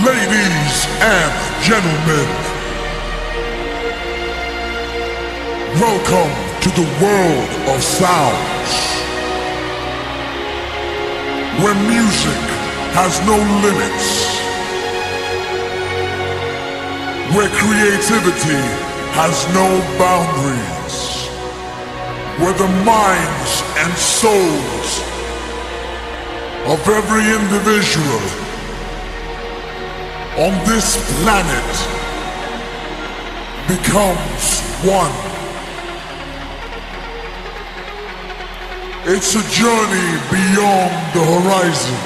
Ladies and gentlemen, welcome to the world of sounds, where music has no limits, where creativity has no boundaries, where the minds and souls of every individual on this planet becomes one. It's a journey beyond the horizon.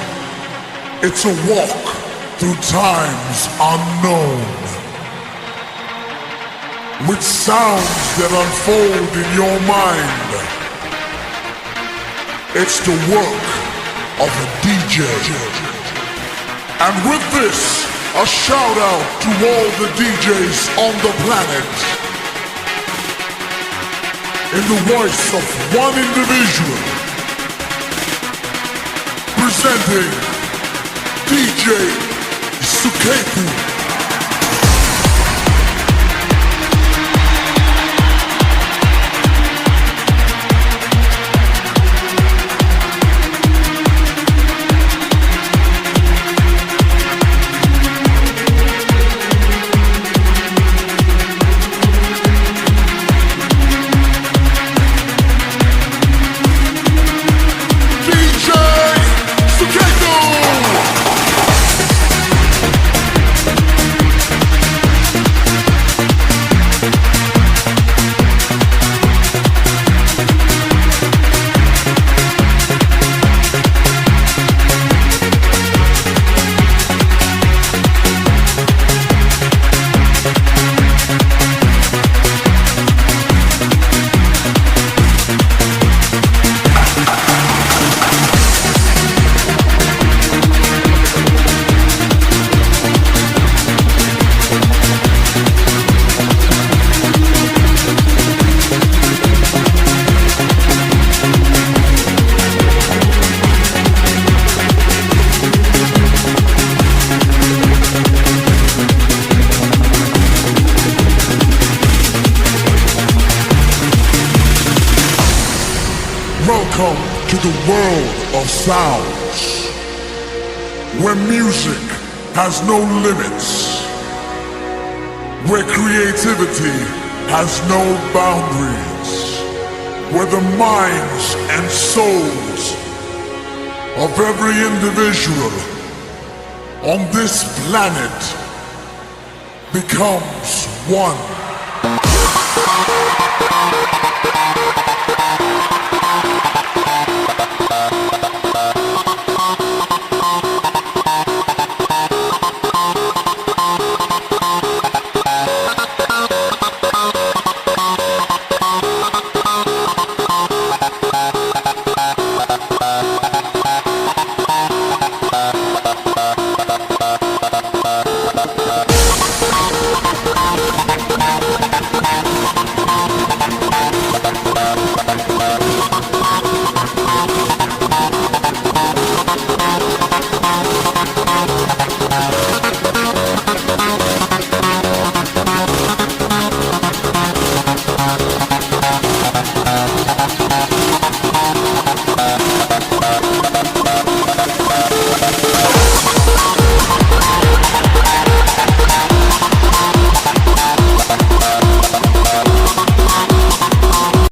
It's a walk through times unknown, with sounds that unfold in your mind. It's the work of a DJ. And with this, a shout out to all the DJs on the planet. In the voice of one individual, presenting DJ Suketu. Welcome to the world of sounds, where music has no limits, where creativity has no boundaries, where the minds and souls of every individual on this planet becomes one.